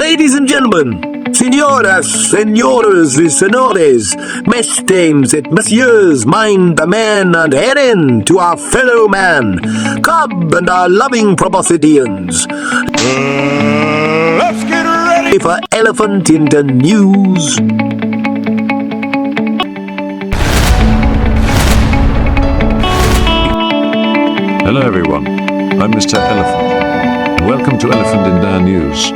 Ladies and gentlemen, Senoras, Senores y Senores, Mess dames and Messieurs, mind the man and herein to our fellow man, Cub and our loving proboscideans. Let's get ready for Elephant in the News. Hello everyone, I'm Mr. Elephant, and welcome to Elephant in the News.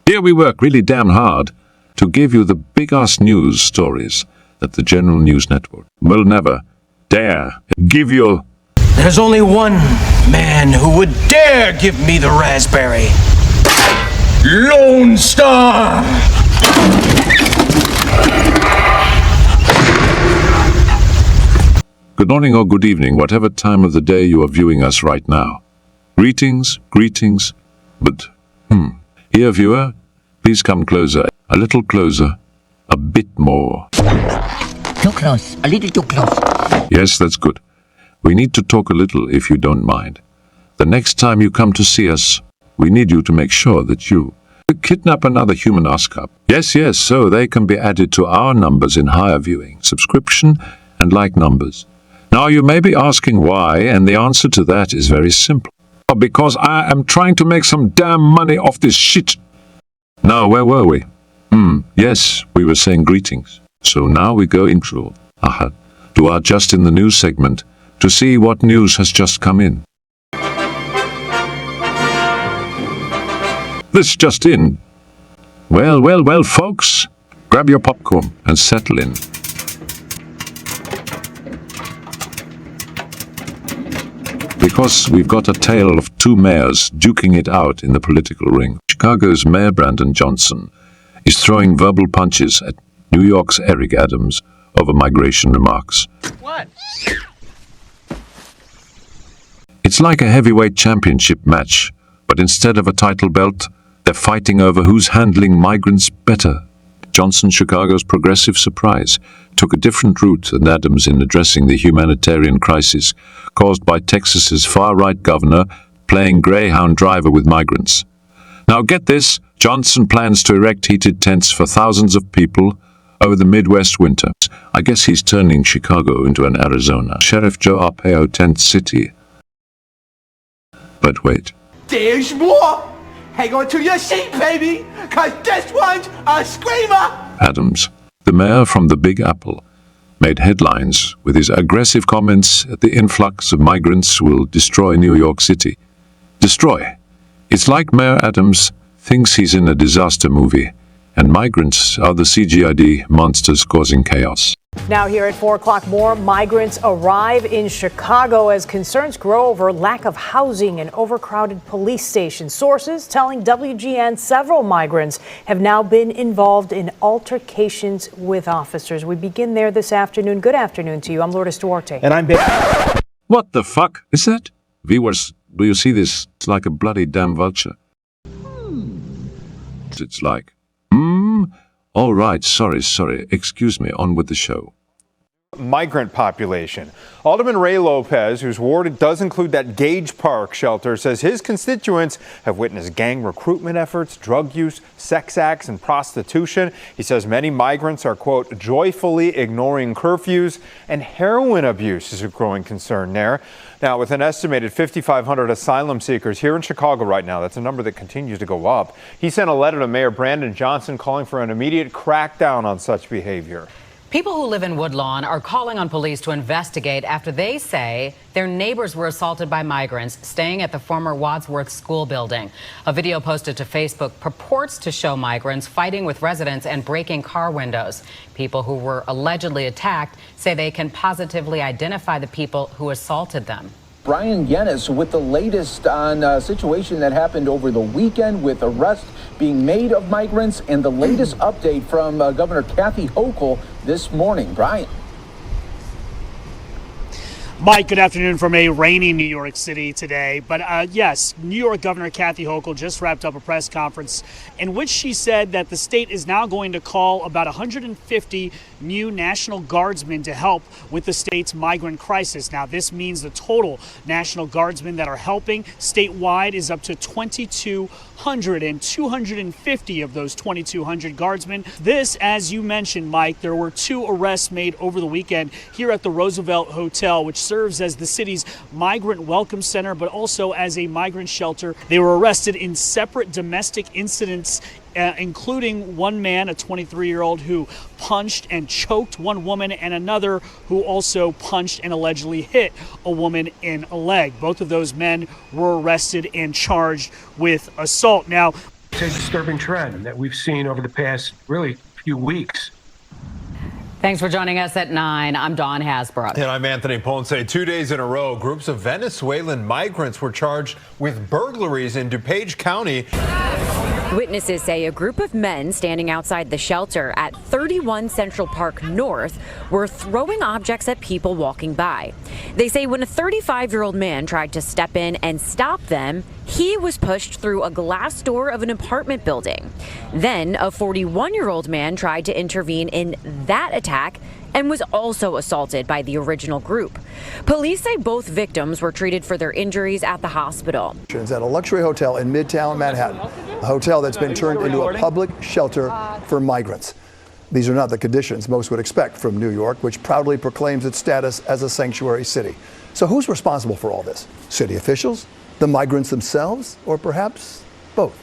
Here we work really damn hard to give you the big-ass news stories that the general news network will never dare give you. There's only one man who would dare give me the raspberry. Lone Star! Good morning or good evening, whatever time of the day you are viewing us right now. Greetings, but, here viewer, please come closer, a little closer, a bit more. Too close, a little too close. Yes, that's good. We need to talk a little if you don't mind. The next time you come to see us, we need you to make sure that you kidnap another human ASCAP. Yes, so they can be added to our numbers in higher viewing, subscription, and like numbers. Now you may be asking why, and the answer to that is very simple. Because I am trying to make some damn money off this shit. Now, where were we? Yes, we were saying greetings. So now we go intro, to our Just in the News segment, to see what news has just come in. This just in. Well, folks, grab your popcorn and settle in. Because we've got a tale of two mayors duking it out in the political ring. Chicago's Mayor Brandon Johnson is throwing verbal punches at New York's Eric Adams over migration remarks. What? It's like a heavyweight championship match, but instead of a title belt, they're fighting over who's handling migrants better. Johnson, Chicago's progressive surprise, took a different route than Adams in addressing the humanitarian crisis caused by Texas's far-right governor playing greyhound driver with migrants. Now get this, Johnson plans to erect heated tents for thousands of people over the Midwest winter. I guess he's turning Chicago into an Arizona. Sheriff Joe Arpaio tent city. But wait. There's more! Hang on to your seat, baby, cause this one's a screamer! Adams, the mayor from the Big Apple, made headlines with his aggressive comments that the influx of migrants will destroy New York City. Destroy. It's like Mayor Adams thinks he's in a disaster movie, and migrants are the CGID monsters causing chaos. Now here at 4 o'clock, more migrants arrive in Chicago as concerns grow over lack of housing and overcrowded police stations. Sources telling WGN several migrants have now been involved in altercations with officers. We begin there this afternoon. Good afternoon to you. I'm Lourdes Duarte. And I'm What the fuck is that? Viewers, do you see this? It's like a bloody damn vulture. It's like, all right, sorry, excuse me, on with the show. Migrant population. Alderman Ray Lopez, whose ward does include that Gage Park shelter, says his constituents have witnessed gang recruitment efforts, drug use, sex acts, and prostitution. He says many migrants are, quote, joyfully ignoring curfews, and heroin abuse is a growing concern there. Now, with an estimated 5,500 asylum seekers here in Chicago right now, that's a number that continues to go up. He sent a letter to Mayor Brandon Johnson calling for an immediate crackdown on such behavior. People who live in Woodlawn are calling on police to investigate after they say their neighbors were assaulted by migrants staying at the former Wadsworth School building. A video posted to Facebook purports to show migrants fighting with residents and breaking car windows. People who were allegedly attacked say they can positively identify the people who assaulted them. Brian Yennis with the latest on a situation that happened over the weekend with arrests being made of migrants and the latest update from Governor Kathy Hochul this morning. Brian. Mike, good afternoon from a rainy New York City today. But yes, New York Governor Kathy Hochul just wrapped up a press conference in which she said that the state is now going to call about 150 new National Guardsmen to help with the state's migrant crisis. Now, this means the total National Guardsmen that are helping statewide is up to 2,200, and 250 of those 2,200 guardsmen. This, as you mentioned, Mike, there were 2 arrests made over the weekend here at the Roosevelt Hotel, which serves as the city's migrant welcome center, but also as a migrant shelter. They were arrested in separate domestic incidents, including one man, a 23-year-old, who punched and choked one woman, and another who also punched and allegedly hit a woman in a leg. Both of those men were arrested and charged with assault. Now, it's a disturbing trend that we've seen over the past, really, few weeks. Thanks for joining us at 9. I'm Dawn Hasbrook. And I'm Anthony Ponce. 2 days in a row, groups of Venezuelan migrants were charged with burglaries in DuPage County. Witnesses say a group of men standing outside the shelter at 31 Central Park North were throwing objects at people walking by. They say when a 35-year-old man tried to step in and stop them, he was pushed through a glass door of an apartment building. Then a 41-year-old man tried to intervene in that attack and was also assaulted by the original group. Police say both victims were treated for their injuries at the hospital. At a luxury hotel in Midtown Manhattan, a hotel that's been turned into a public shelter for migrants. These are not the conditions most would expect from New York, which proudly proclaims its status as a sanctuary city. So who's responsible for all this? City officials, the migrants themselves, or perhaps both?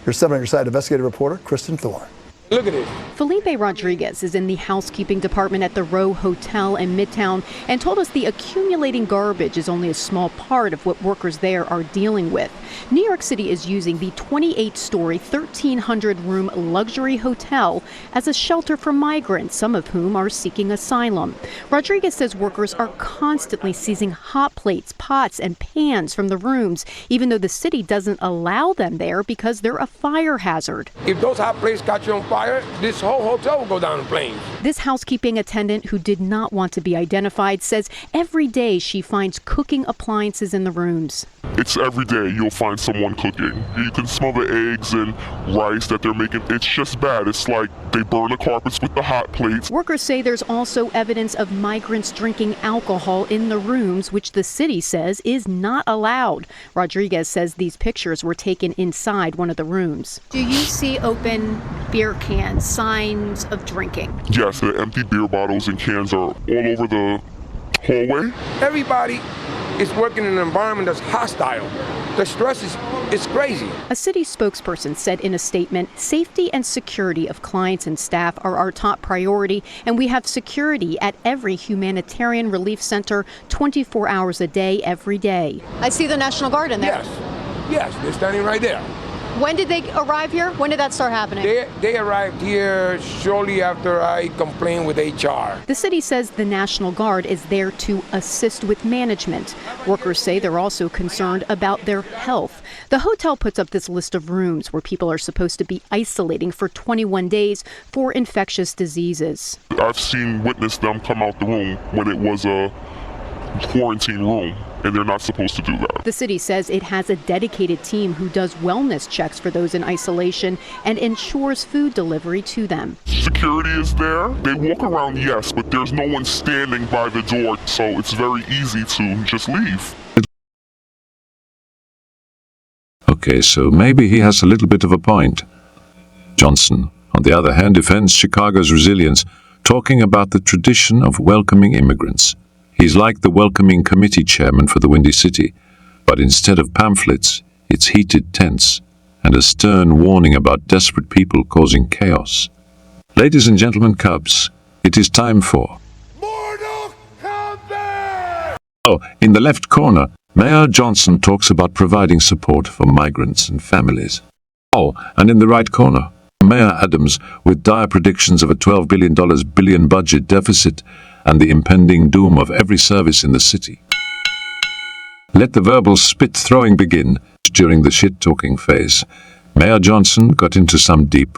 Here's 7 on your side investigative reporter Kristen Thorne. Look at it. Felipe Rodriguez is in the housekeeping department at the Row Hotel in Midtown and told us the accumulating garbage is only a small part of what workers there are dealing with. New York City is using the 28-story, 1,300-room luxury hotel as a shelter for migrants, some of whom are seeking asylum. Rodriguez says workers are constantly seizing hot plates, pots, and pans from the rooms, even though the city doesn't allow them there because they're a fire hazard. If those hot plates catch you on fire, this whole hotel will go down in flames. This housekeeping attendant, who did not want to be identified, says every day she finds cooking appliances in the rooms. It's every day you'll find someone cooking. You can smell the eggs and rice that they're making. It's just bad. It's like they burn the carpets with the hot plates. Workers say there's also evidence of migrants drinking alcohol in the rooms, which the city says is not allowed. Rodriguez says these pictures were taken inside one of the rooms. Do you see open beer cans, signs of drinking? Yes, the empty beer bottles and cans are all over the hallway. Everybody is working in an environment that's hostile. The stress is crazy. A city spokesperson said in a statement, safety and security of clients and staff are our top priority, and we have security at every humanitarian relief center 24 hours a day, every day. I see the National Guard in there. Yes, they're standing right there. When did they arrive here? When did that start happening? They arrived here shortly after I complained with HR. The city says the National Guard is there to assist with management. Workers say they're also concerned about their health. The hotel puts up this list of rooms where people are supposed to be isolating for 21 days for infectious diseases. I've witnessed them come out the room when it was a quarantine room, and they're not supposed to do that. The city says it has a dedicated team who does wellness checks for those in isolation and ensures food delivery to them. Security is there. They walk around, yes, but there's no one standing by the door, so it's very easy to just leave. Okay, so maybe he has a little bit of a point. Johnson, on the other hand, defends Chicago's resilience, talking about the tradition of welcoming immigrants. He's like the welcoming committee chairman for the Windy City, but instead of pamphlets, it's heated tents and a stern warning about desperate people causing chaos. Ladies and gentlemen Cubs, it is time for Mortal Kombat! Oh, in the left corner, Mayor Johnson talks about providing support for migrants and families. Oh, and in the right corner, Mayor Adams with dire predictions of a $12 billion budget deficit and the impending doom of every service in the city. Let the verbal spit-throwing begin. During the shit-talking phase, Mayor Johnson got into some deep,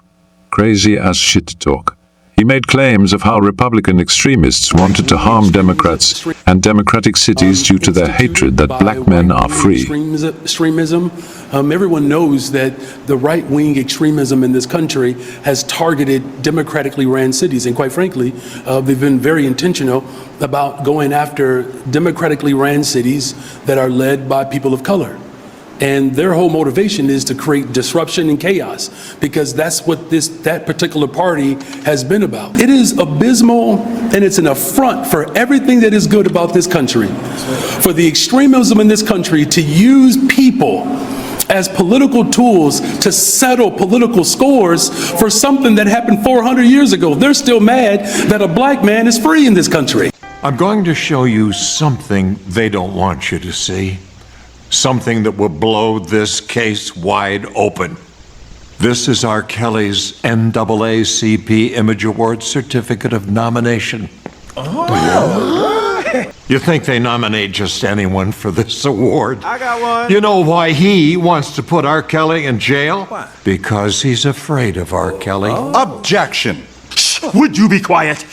crazy-ass shit talk. He made claims of how Republican extremists wanted to harm Democrats and democratic cities due to their hatred that black men are free. Extremism. Everyone knows that the right-wing extremism in this country has targeted democratically ran cities, and quite frankly, they've been very intentional about going after democratically ran cities that are led by people of color. And their whole motivation is to create disruption and chaos, because that's what that particular party has been about. It is abysmal, and it's an affront for everything that is good about this country, for the extremism in this country to use people as political tools to settle political scores for something that happened 400 years ago. They're still mad that a black man is free in this country. I'm going to show you something they don't want you to see. Something that will blow this case wide open. This is R. Kelly's NAACP Image Award Certificate of Nomination. You think they nominate just anyone for this award? I got one. You know why he wants to put R. Kelly in jail? Why? Because he's afraid of R. Kelly. Objection. Would you be quiet?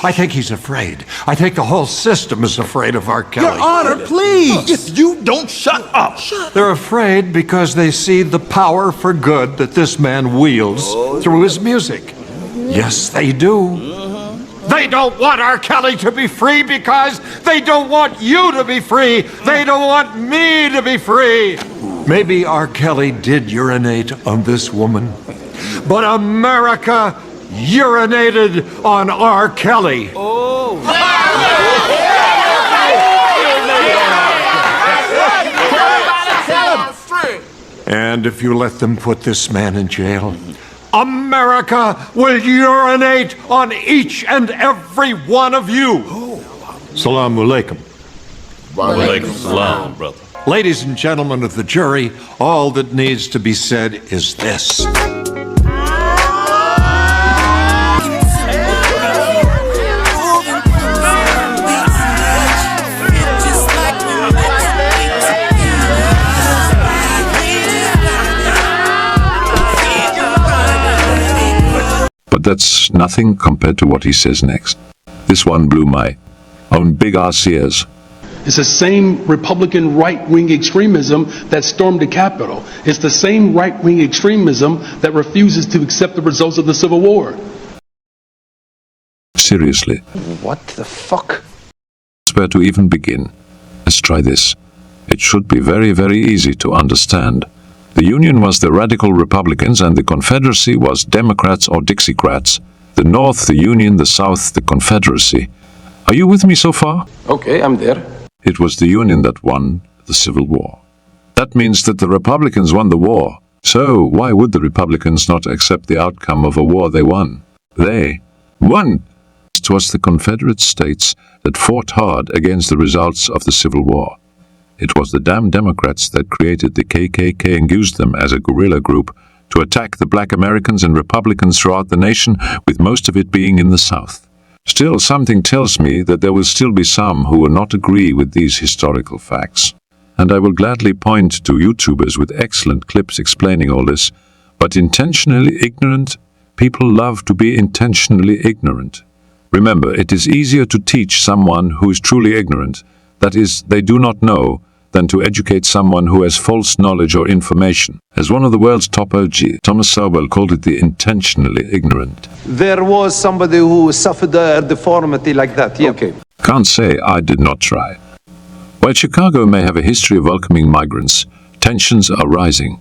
I think he's afraid. I think the whole system is afraid of R. Kelly. Your Honor, please. If you don't shut up. They're afraid because they see the power for good that this man wields through his music. Yes, they do. They don't want R. Kelly to be free because they don't want you to be free. They don't want me to be free. Maybe R. Kelly did urinate on this woman, but America urinated on R. Kelly. And if you let them put this man in jail, America will urinate on each and every one of you. Salaam alaikum. Walaikum salam, brother. Ladies and gentlemen of the jury, all that needs to be said is this. But that's nothing compared to what he says next. This one blew my own big ass ears. It's the same Republican right-wing extremism that stormed the Capitol. It's the same right-wing extremism that refuses to accept the results of the Civil War. Seriously. What the fuck? Where to even begin? Let's try this. It should be very, very easy to understand. The Union was the radical Republicans and the Confederacy was Democrats or Dixiecrats. The North, the Union, the South, the Confederacy. Are you with me so far? Okay, I'm there. It was the Union that won the Civil War. That means that the Republicans won the war. So why would the Republicans not accept the outcome of a war they won? They won. It was the Confederate States that fought hard against the results of the Civil War. It was the damn Democrats that created the KKK and used them as a guerrilla group to attack the black Americans and Republicans throughout the nation, with most of it being in the South. Still, something tells me that there will still be some who will not agree with these historical facts. And I will gladly point to YouTubers with excellent clips explaining all this, but intentionally ignorant people love to be intentionally ignorant. Remember, it is easier to teach someone who is truly ignorant, that is, they do not know, than to educate someone who has false knowledge or information. As one of the world's top OG, Thomas Sowell called it the intentionally ignorant. There was somebody who suffered a deformity like that, yeah. Okay. Can't say I did not try. While Chicago may have a history of welcoming migrants, tensions are rising.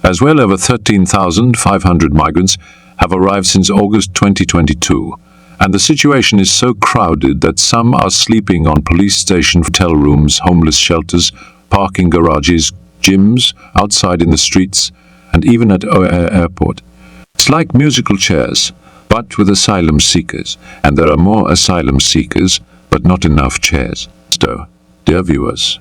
As well over 13,500 migrants have arrived since August 2022. And the situation is so crowded that some are sleeping on police station hotel rooms, homeless shelters, parking garages, gyms, outside in the streets, and even at O'Hare Airport. It's like musical chairs, but with asylum seekers, and there are more asylum seekers, but not enough chairs. So, dear viewers,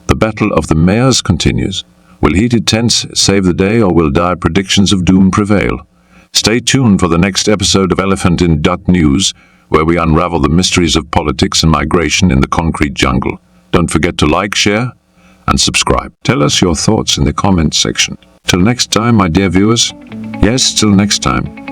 the battle of the mayors continues. Will heated tents save the day, or will dire predictions of doom prevail? Stay tuned for the next episode of Elephant in News, where we unravel the mysteries of politics and migration in the concrete jungle. Don't forget to like, share, and subscribe. Tell us your thoughts in the comments section. Till next time, my dear viewers. Yes, till next time.